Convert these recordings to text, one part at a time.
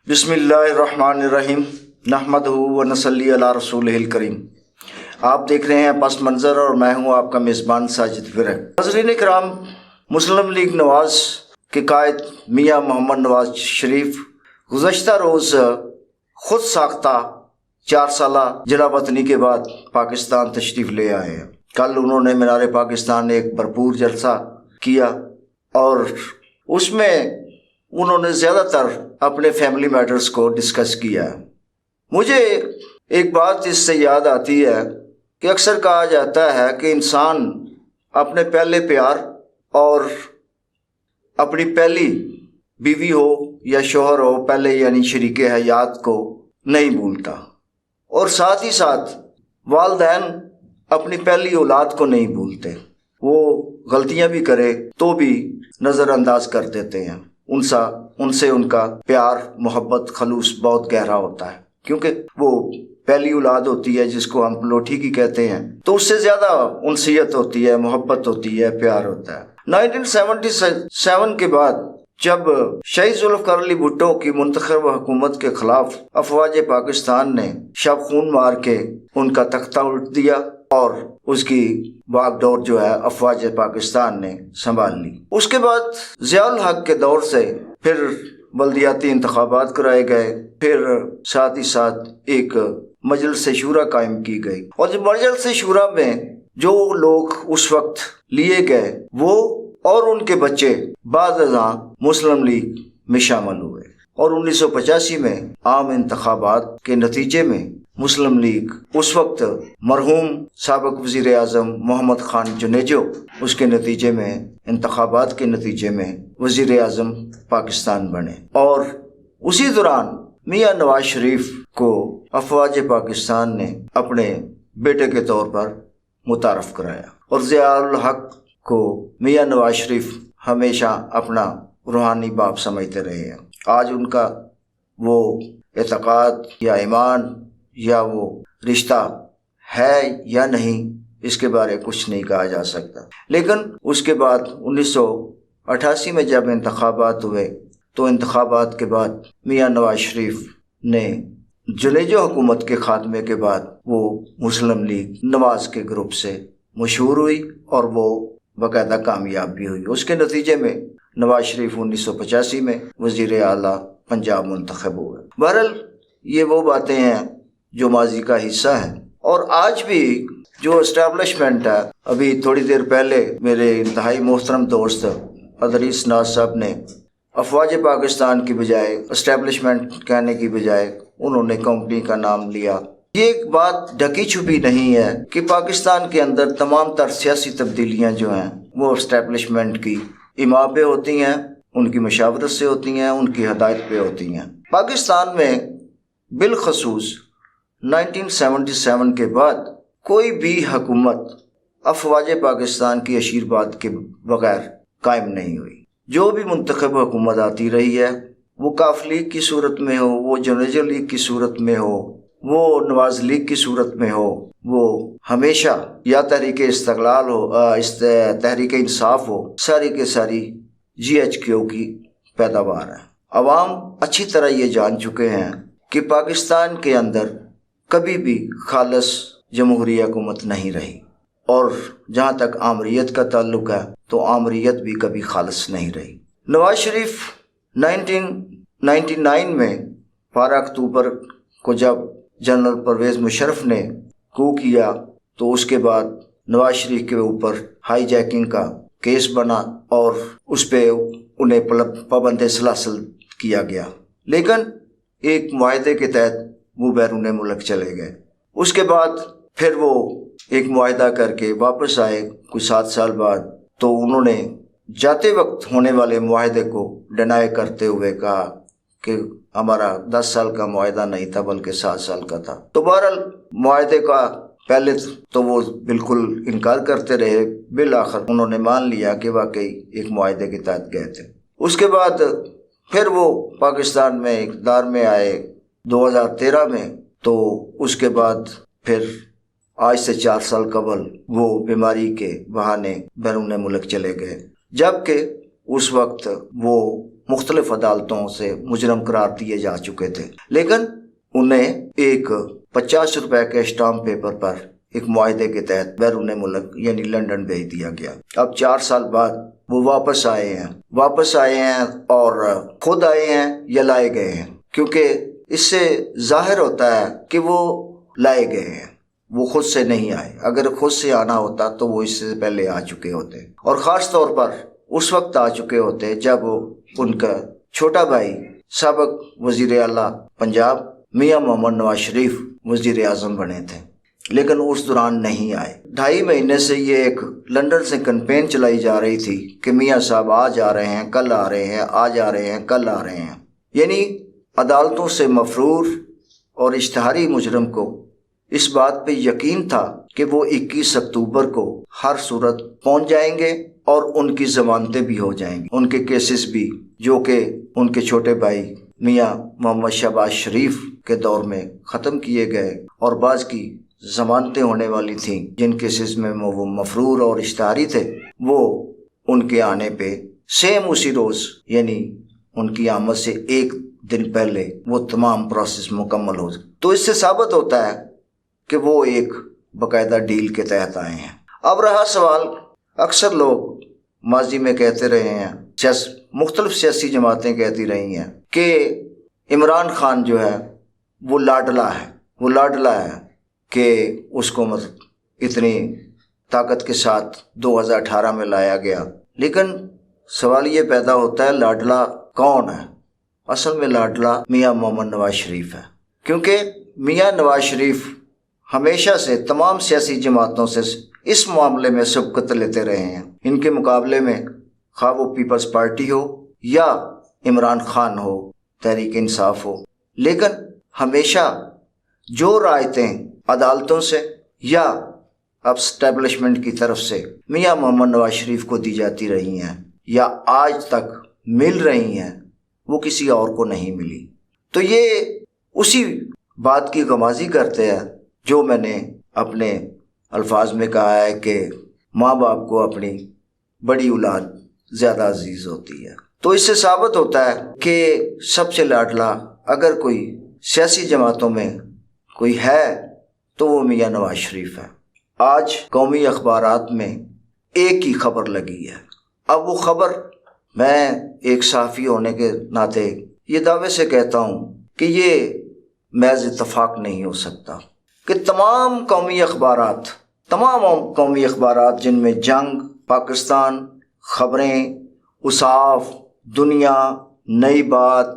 بسم اللہ الرحمن الرحیم نحمدہ و نصلی علی رسولہ الکریم۔ آپ دیکھ رہے ہیں پس منظر اور میں ہوں آپ کا میزبان ساجد فرق۔ حاضرین کرام، مسلم لیگ نواز کے قائد میاں محمد نواز شریف گزشتہ روز خود ساختہ 4 سالہ جلا وطنی کے بعد پاکستان تشریف لے آئے ہیں۔ کل انہوں نے مینار پاکستان ایک بھرپور جلسہ کیا اور اس میں انہوں نے زیادہ تر اپنے فیملی میٹرز کو ڈسکس کیا ہے۔ مجھے ایک بات اس سے یاد آتی ہے کہ اکثر کہا جاتا ہے کہ انسان اپنے پہلے پیار اور اپنی پہلی بیوی ہو یا شوہر ہو پہلے یعنی شریک حیات کو نہیں بھولتا، اور ساتھ ہی ساتھ والدین اپنی پہلی اولاد کو نہیں بھولتے۔ وہ غلطیاں بھی کرے تو بھی نظر انداز کر دیتے ہیں۔ ان سے ان کا پیار محبت خلوص بہت گہرا ہوتا ہے، کیونکہ وہ پہلی اولاد ہوتی ہے جس کو ہم پلوٹھی کی کہتے ہیں، تو اس سے زیادہ انسیت ہوتی ہے، محبت ہوتی ہے، پیار ہوتا ہے۔ 1977 کے بعد جب شہید ذوالفقار علی بھٹو کی منتخب حکومت کے خلاف افواج پاکستان نے شب خون مار کے ان کا تختہ الٹ دیا اور اس کی باغ ڈور جو ہے افواج پاکستان نے سنبھال لی، اس کے بعد ضیاء الحق کے دور سے پھر بلدیاتی انتخابات کرائے گئے، پھر ساتھ ہی ساتھ ایک مجلس شورا قائم کی گئی، اور جب مجلس شورا میں جو لوگ اس وقت لیے گئے وہ اور ان کے بچے بعد ازاں مسلم لیگ میں شامل ہوئے، اور 1985 میں عام انتخابات کے نتیجے میں مسلم لیگ اس وقت مرحوم سابق وزیر اعظم محمد خان جنیجو اس کے نتیجے میں انتخابات کے نتیجے میں وزیر اعظم پاکستان بنے، اور اسی دوران میاں نواز شریف کو افواج پاکستان نے اپنے بیٹے کے طور پر متعارف کرایا، اور ضیاء الحق کو میاں نواز شریف ہمیشہ اپنا روحانی باپ سمجھتے رہے ہیں۔ آج ان کا وہ اعتقاد یا ایمان یا وہ رشتہ ہے یا نہیں اس کے بارے کچھ نہیں کہا جا سکتا، لیکن اس کے بعد 1988 میں جب انتخابات ہوئے تو انتخابات کے بعد میاں نواز شریف نے جنیجو حکومت کے خاتمے کے بعد وہ مسلم لیگ نواز کے گروپ سے مشہور ہوئی اور وہ باقاعدہ کامیاب بھی ہوئی۔ اس کے نتیجے میں نواز شریف 1985 میں وزیر اعلیٰ پنجاب منتخب ہوئے۔ بہرحال یہ وہ باتیں ہیں جو ماضی کا حصہ ہیں، اور آج بھی جو اسٹیبلشمنٹ ہے، ابھی تھوڑی دیر پہلے میرے انتہائی محترم دوست ادریس ناز صاحب نے افواج پاکستان کی بجائے اسٹیبلشمنٹ کہنے کی بجائے انہوں نے کمپنی کا نام لیا۔ یہ ایک بات ڈھکی چھپی نہیں ہے کہ پاکستان کے اندر تمام تر سیاسی تبدیلیاں جو ہیں وہ اسٹیبلشمنٹ کی ایما پہ ہوتی ہیں، ان کی مشاورت سے ہوتی ہیں، ان کی ہدایت پہ ہوتی ہیں۔ پاکستان میں بالخصوص 1977 کے بعد کوئی بھی حکومت افواج پاکستان کی آشیرواد کے بغیر قائم نہیں ہوئی۔ جو بھی منتخب حکومت آتی رہی ہے، وہ کاف لیگ کی صورت میں ہو، وہ جنیجو لیگ کی صورت میں ہو، وہ نواز لیگ کی صورت میں ہو، وہ ہمیشہ یا تحریک استقلال ہو، تحریک انصاف ہو، ساری کے ساری GHQ کی پیداوار ہے۔ عوام اچھی طرح یہ جان چکے ہیں کہ پاکستان کے اندر کبھی بھی خالص جمہوری حکومت نہیں رہی، اور جہاں تک آمریت کا تعلق ہے تو آمریت بھی کبھی خالص نہیں رہی۔ نواز شریف 1999 میں 12 اکتوبر کو جب جنرل پرویز مشرف نے کو کیا تو اس کے بعد نواز شریف کے اوپر ہائی جیکنگ کا کیس بنا اور اس پہ انہیں پابند سلاسل کیا گیا، لیکن ایک معاہدے کے تحت وہ بیرون ملک چلے گئے۔ اس کے بعد پھر وہ ایک معاہدہ کر کے واپس آئے کچھ 7 سال بعد، تو انہوں نے جاتے وقت ہونے والے معاہدے کو ڈینائی کرتے ہوئے کہا کہ ہمارا 10 سال کا معاہدہ نہیں تھا بلکہ 7 سال کا تھا۔ تو بہرحال معاہدے کا پہلے تو وہ بالکل انکار کرتے رہے، بالآخر انہوں نے مان لیا کہ واقعی ایک معاہدے کے تحت گئے تھے۔ اس کے بعد پھر وہ پاکستان میں اقتدار میں آئے 2013 میں، تو اس کے بعد پھر آج سے 4 سال قبل وہ بیماری کے بہانے بیرون ملک چلے گئے، جبکہ اس وقت وہ مختلف عدالتوں سے مجرم قرار دیے جا چکے تھے، لیکن انہیں ایک 50 روپے کے اسٹامپ پیپر پر ایک معاہدے کے تحت بیرون ملک یعنی لندن بھیج دیا گیا۔ اب 4 سال بعد وہ واپس آئے ہیں اور خود آئے ہیں یا لائے گئے ہیں، کیونکہ اس سے ظاہر ہوتا ہے کہ وہ لائے گئے ہیں، وہ خود سے نہیں آئے۔ اگر خود سے آنا ہوتا تو وہ اس سے پہلے آ چکے ہوتے، اور خاص طور پر اس وقت آ چکے ہوتے جب ان کا چھوٹا بھائی سابق وزیر اعلیٰ پنجاب میاں محمد نواز شریف وزیر اعظم بنے تھے، لیکن اس دوران نہیں آئے۔ 2.5 مہینے سے یہ ایک لندن سے کمپین چلائی جا رہی تھی کہ میاں صاحب آج آ رہے ہیں، کل آ رہے ہیں، آج آ رہے ہیں، کل آ رہے ہیں، یعنی عدالتوں سے مفرور اور اشتہاری مجرم کو اس بات پہ یقین تھا کہ وہ 21 اکتوبر کو ہر صورت پہنچ جائیں گے اور ان کی ضمانتیں بھی ہو جائیں گی، ان کے کیسز بھی، جو کہ ان کے چھوٹے بھائی میاں محمد شہباز شریف کے دور میں ختم کیے گئے، اور بعض کی ضمانتیں ہونے والی تھیں جن کیسز میں وہ مفرور اور اشتہاری تھے، وہ ان کے آنے پہ سیم اسی روز یعنی ان کی آمد سے 1 دن پہلے وہ تمام پروسیس مکمل ہو۔ تو اس سے ثابت ہوتا ہے کہ وہ ایک باقاعدہ ڈیل کے تحت آئے ہیں۔ اب رہا سوال، اکثر لوگ ماضی میں کہتے رہے ہیں، مختلف سیاسی جماعتیں کہتی رہی ہیں کہ عمران خان جو ہے وہ لاڈلا ہے کہ اس کو اتنی طاقت کے ساتھ 2018 میں لایا گیا، لیکن سوال یہ پیدا ہوتا ہے لاڈلا کون ہے؟ اصل میں لاڈلا میاں محمد نواز شریف ہے، کیونکہ میاں نواز شریف ہمیشہ سے تمام سیاسی جماعتوں سے اس معاملے میں سبقت لیتے رہے ہیں۔ ان کے مقابلے میں خواہ وہ پیپلز پارٹی ہو یا عمران خان ہو، تحریک انصاف ہو، لیکن ہمیشہ جو رعایتیں عدالتوں سے یا اب اسٹیبلشمنٹ کی طرف سے میاں محمد نواز شریف کو دی جاتی رہی ہیں یا آج تک مل رہی ہیں، وہ کسی اور کو نہیں ملی۔ تو یہ اسی بات کی غمازی کرتے ہیں جو میں نے اپنے الفاظ میں کہا ہے کہ ماں باپ کو اپنی بڑی اولاد زیادہ عزیز ہوتی ہے۔ تو اس سے ثابت ہوتا ہے کہ سب سے لاڈلا اگر کوئی سیاسی جماعتوں میں کوئی ہے تو وہ میاں نواز شریف ہے۔ آج قومی اخبارات میں ایک ہی خبر لگی ہے۔ اب وہ خبر، میں ایک صحافی ہونے کے ناطے یہ دعوے سے کہتا ہوں کہ یہ محض اتفاق نہیں ہو سکتا کہ تمام قومی اخبارات جن میں جنگ، پاکستان، خبریں، اصاف، دنیا، نئی بات،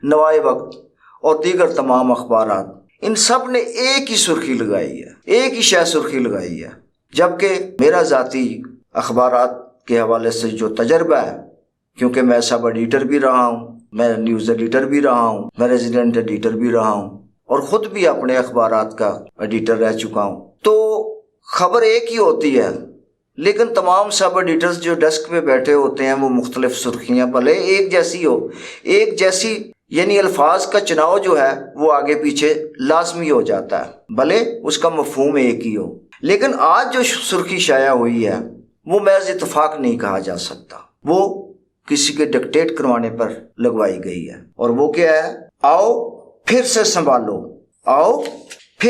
نوائے وقت اور دیگر تمام اخبارات، ان سب نے ایک ہی سرخی لگائی ہے، ایک ہی سرخی لگائی ہے، جبکہ میرا ذاتی اخبارات کے حوالے سے جو تجربہ ہے، کیونکہ میں سب ایڈیٹر بھی رہا ہوں، میں نیوز ایڈیٹر بھی رہا ہوں، میں ریزیڈنٹ ایڈیٹر بھی رہا ہوں، اور خود بھی اپنے اخبارات کا ایڈیٹر رہ چکا ہوں، تو خبر ایک ہی ہوتی ہے، لیکن تمام سب ایڈیٹرز جو ڈیسک پہ بیٹھے ہوتے ہیں وہ مختلف سرخیاں بھلے ایک جیسی یعنی الفاظ کا چناؤ جو ہے وہ آگے پیچھے لازمی ہو جاتا ہے، بھلے اس کا مفہوم ایک ہی ہو، لیکن آج جو سرخی شائع ہوئی ہے وہ محض اتفاق نہیں کہا جا سکتا، وہ کسی کے ڈکٹیٹ کروانے پر لگوائی گئی ہے، اور وہ کیا ہے؟ آؤ پھر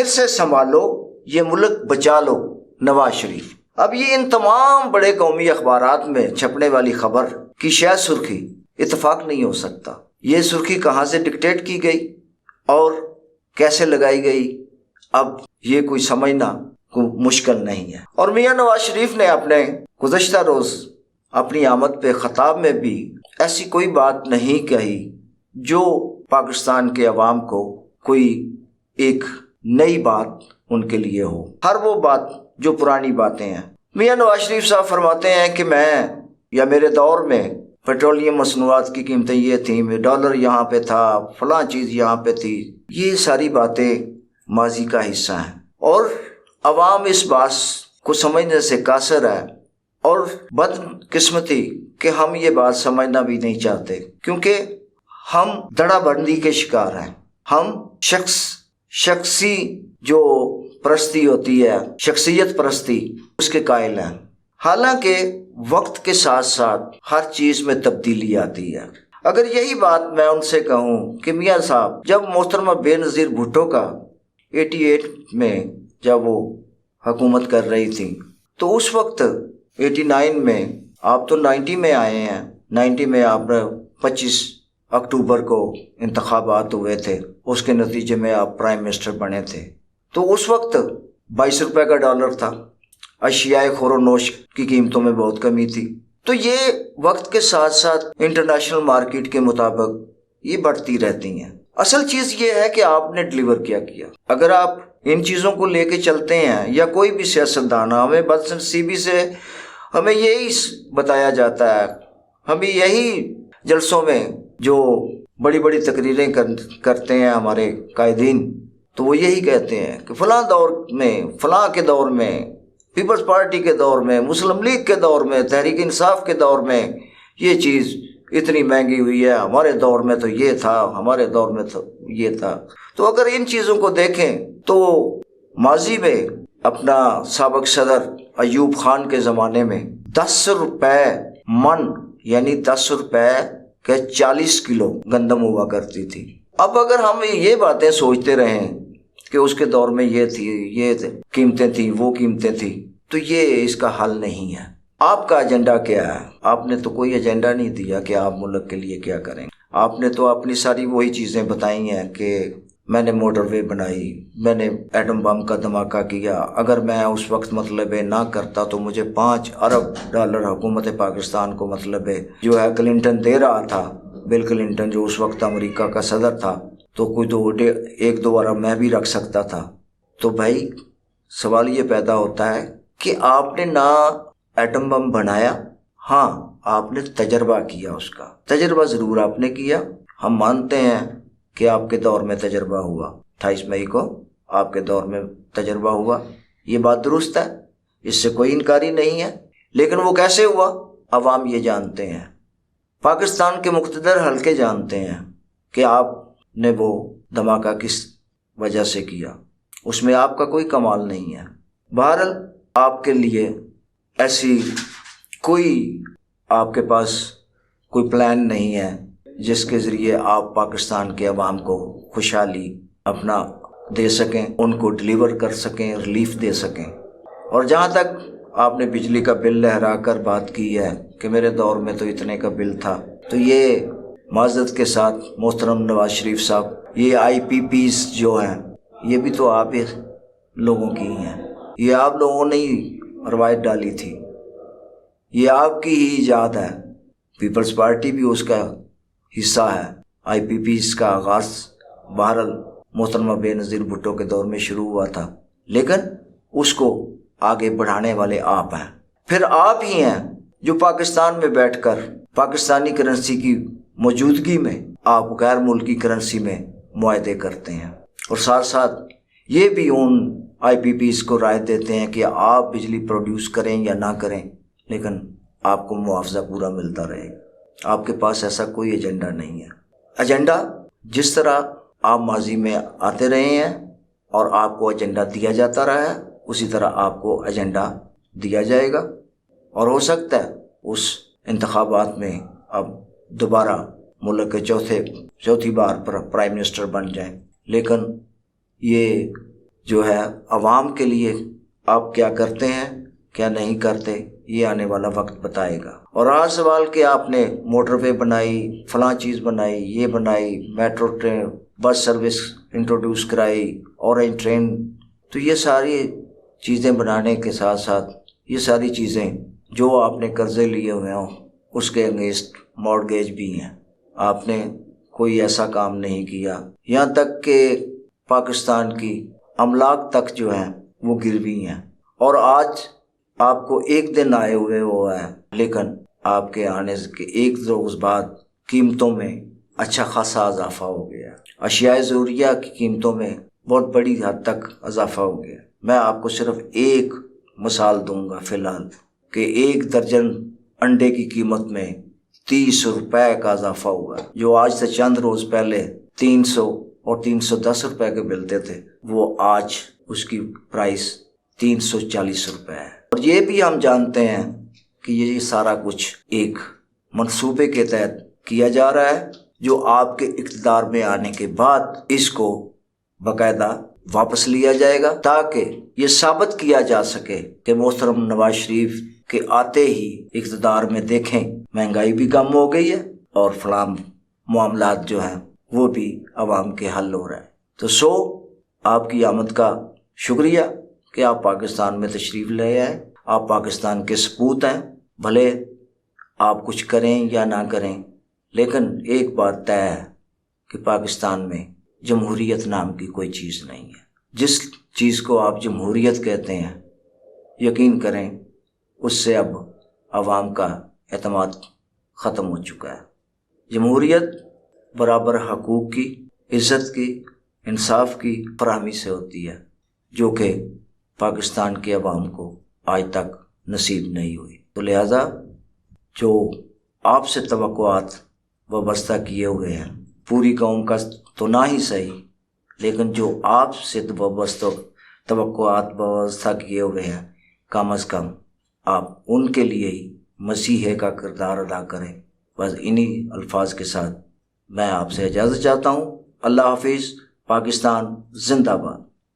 سے سنبھالو یہ ملک بچا لو نواز شریف۔ اب یہ ان تمام بڑے قومی اخبارات میں چھپنے والی خبر کی شاید سرخی اتفاق نہیں ہو سکتا۔ یہ سرخی کہاں سے ڈکٹیٹ کی گئی اور کیسے لگائی گئی، اب یہ کوئی سمجھنا مشکل نہیں ہے۔ اور میاں نواز شریف نے اپنے گزشتہ روز اپنی آمد پہ خطاب میں بھی ایسی کوئی بات نہیں کہی جو پاکستان کے عوام کو کوئی ایک نئی بات ان کے لیے ہو، ہر وہ بات جو پرانی باتیں ہیں۔ میاں نواز شریف صاحب فرماتے ہیں کہ میرے دور میں پیٹرولیم مصنوعات کی قیمتیں یہ تھیں، ڈالر یہاں پہ تھا، فلاں چیز یہاں پہ تھی۔ یہ ساری باتیں ماضی کا حصہ ہیں، اور عوام اس بات کو سمجھنے سے قاصر ہے، اور بد قسمتی کہ ہم یہ بات سمجھنا بھی نہیں چاہتے، کیونکہ ہم دڑا بندی کے شکار ہیں، ہم شخصی جو پرستی ہوتی ہے، شخصیت پرستی، اس کے قائل ہیں۔ حالانکہ وقت کے ساتھ ساتھ ہر چیز میں تبدیلی آتی ہے۔ اگر یہی بات میں ان سے کہوں کہ میاں صاحب جب محترمہ بے نظیر بھٹو کا 88 میں جب وہ حکومت کر رہی تھی تو اس وقت 89 میں آپ تو 90 میں آئے ہیں، 90 میں آپ 25 اکتوبر کو انتخابات ہوئے تھے، اس کے نتیجے میں آپ پرائم منسٹر بنے تھے، تو اس وقت 22 روپے کا ڈالر تھا، اشیاء خور و نوش کی قیمتوں میں بہت کمی تھی۔ تو یہ وقت کے ساتھ ساتھ انٹرنیشنل مارکیٹ کے مطابق یہ بڑھتی رہتی ہیں۔ اصل چیز یہ ہے کہ آپ نے ڈلیور کیا۔ اگر آپ ان چیزوں کو لے کے چلتے ہیں، یا کوئی بھی سیاستدان، ہمیں بدنصیبی سے ہمیں یہی بتایا جاتا ہے، ہمیں یہی جلسوں میں جو بڑی بڑی تقریریں کرتے ہیں ہمارے قائدین، تو وہ یہی کہتے ہیں کہ فلاں دور میں، فلاں کے دور میں، پیپلز پارٹی کے دور میں، مسلم لیگ کے دور میں، تحریک انصاف کے دور میں یہ چیز اتنی مہنگی ہوئی ہے، ہمارے دور میں تو یہ تھا، ہمارے دور میں تو یہ تھا۔ تو اگر ان چیزوں کو دیکھیں تو ماضی میں اپنا سابق صدر ایوب خان کے زمانے میں 10 روپے من، یعنی 10 روپے کے 40 کلو گندم ہوا کرتی تھی۔ اب اگر ہم یہ باتیں سوچتے رہیں کہ اس کے دور میں یہ تھی، یہ قیمتیں تھیں، وہ قیمتیں تھیں، تو یہ اس کا حل نہیں ہے۔ آپ کا ایجنڈا کیا ہے؟ آپ نے تو کوئی ایجنڈا نہیں دیا کہ آپ ملک کے لیے کیا کریں۔ آپ نے تو اپنی ساری وہی چیزیں بتائی ہیں کہ میں نے موٹر وے بنائی، میں نے ایٹم بم کا دھماکہ کیا، اگر میں اس وقت مطلب نہ کرتا تو مجھے 5 ارب ڈالر حکومت پاکستان کو مطلب جو ہے کلنٹن دے رہا تھا، بل کلنٹن جو اس وقت امریکہ کا صدر تھا، تو کوئی 1-2 ارب میں بھی رکھ سکتا تھا۔ تو بھائی سوال یہ پیدا ہوتا ہے کہ آپ نے نہ ایٹم بم بنایا، ہاں آپ نے تجربہ کیا، اس کا تجربہ ضرور آپ نے کیا، ہم مانتے ہیں کہ آپ کے دور میں تجربہ ہوا، 28 مئی کو آپ کے دور میں تجربہ ہوا، یہ بات درست ہے، اس سے کوئی انکاری نہیں ہے، لیکن وہ کیسے ہوا عوام یہ جانتے ہیں، پاکستان کے مقتدر حلقے جانتے ہیں کہ آپ نے وہ دھماکہ کس وجہ سے کیا، اس میں آپ کا کوئی کمال نہیں ہے۔ بہرحال آپ کے لیے ایسی کوئی آپ کے پاس کوئی پلان نہیں ہے جس کے ذریعے آپ پاکستان کے عوام کو خوشحالی اپنا دے سکیں، ان کو ڈلیور کر سکیں، ریلیف دے سکیں۔ اور جہاں تک آپ نے بجلی کا بل لہرا کر بات کی ہے کہ میرے دور میں تو اتنے کا بل تھا، تو یہ معذرت کے ساتھ محترم نواز شریف صاحب، یہ IPPs جو ہیں یہ بھی تو آپ ہی لوگوں کی ہیں، یہ آپ لوگوں نے ہی روایت ڈالی تھی، یہ آپ کی ہی ایجاد ہے، پیپلز پارٹی بھی اس کا حصہ ہے۔ IPPs کا آغاز بہرحال محترمہ بے نظیر بھٹو کے دور میں شروع ہوا تھا، لیکن اس کو آگے بڑھانے والے آپ ہیں، پھر آپ ہی ہیں جو پاکستان میں بیٹھ کر پاکستانی کرنسی کی موجودگی میں آپ غیر ملکی کرنسی میں معاہدے کرتے ہیں، اور ساتھ ساتھ یہ بھی ان IPPs کو رائے دیتے ہیں کہ آپ بجلی پروڈیوس کریں یا نہ کریں، لیکن آپ کو معاوضہ پورا ملتا رہے گا۔ آپ کے پاس ایسا کوئی ایجنڈا نہیں ہے۔ ایجنڈا جس طرح آپ ماضی میں آتے رہے ہیں اور آپ کو ایجنڈا دیا جاتا رہا ہے، اسی طرح آپ کو ایجنڈا دیا جائے گا، اور ہو سکتا ہے اس انتخابات میں اب دوبارہ ملک کے چوتھی بار پر پرائم منسٹر بن جائیں، لیکن یہ جو ہے عوام کے لیے آپ کیا کرتے ہیں کیا نہیں کرتے، یہ آنے والا وقت بتائے گا۔ اور رہا سوال کہ آپ نے موٹر وے بنائی، فلاں چیز بنائی، یہ بنائی، metro train, bus service introduce کرائی، اورنج ٹرین، تو یہ ساری چیزیں بنانے کے ساتھ ساتھ یہ ساری چیزیں جو آپ نے قرضے لیے ہوئے ہوں اس کے اگینسٹ مارگیج بھی ہیں، آپ نے کوئی ایسا کام نہیں کیا، یہاں تک کہ پاکستان کی املاک تک جو ہیں وہ گروی ہیں، اور آج آپ کو ایک دن آئے ہوئے ہوا ہے، لیکن آپ کے آنے کے 1-2 روز بعد قیمتوں میں اچھا خاصا اضافہ ہو گیا، اشیاء ضروریہ کی قیمتوں میں بہت بڑی حد تک اضافہ ہو گیا۔ میں آپ کو صرف ایک مثال دوں گا فی الحال کہ 1 درجن انڈے کی قیمت میں 30 روپے کا اضافہ ہوا، جو آج سے چند روز پہلے 300 اور 310 روپے کے ملتے تھے، وہ آج اس کی پرائس 340 روپے ہے۔ اور یہ بھی ہم جانتے ہیں کہ یہ سارا کچھ ایک منصوبے کے تحت کیا جا رہا ہے، جو آپ کے اقتدار میں آنے کے بعد اس کو باقاعدہ واپس لیا جائے گا، تاکہ یہ ثابت کیا جا سکے کہ محترم نواز شریف کے آتے ہی اقتدار میں دیکھیں مہنگائی بھی کم ہو گئی ہے اور فلاں معاملات جو ہیں وہ بھی عوام کے حل ہو رہا ہے۔ تو آپ کی آمد کا شکریہ کہ آپ پاکستان میں تشریف لے آئے۔ آپ پاکستان کے سپوت ہیں، بھلے آپ کچھ کریں یا نہ کریں، لیکن ایک بات طے ہے کہ پاکستان میں جمہوریت نام کی کوئی چیز نہیں ہے۔ جس چیز کو آپ جمہوریت کہتے ہیں، یقین کریں اس سے اب عوام کا اعتماد ختم ہو چکا ہے۔ جمہوریت برابر حقوق کی، عزت کی، انصاف کی فراہمی سے ہوتی ہے، جو کہ پاکستان کے عوام کو آج تک نصیب نہیں ہوئی۔ تو لہٰذا جو آپ سے توقعات وابستہ کیے ہوئے ہیں، پوری قوم کا تو نہ ہی صحیح، لیکن جو آپ سے وابستہ توقعات وابستہ کیے ہوئے ہیں، کم از کم آپ ان کے لیے ہی مسیحے کا کردار ادا کریں۔ بس انہی الفاظ کے ساتھ میں آپ سے اجازت چاہتا ہوں۔ اللہ حافظ۔ پاکستان زندہ باد۔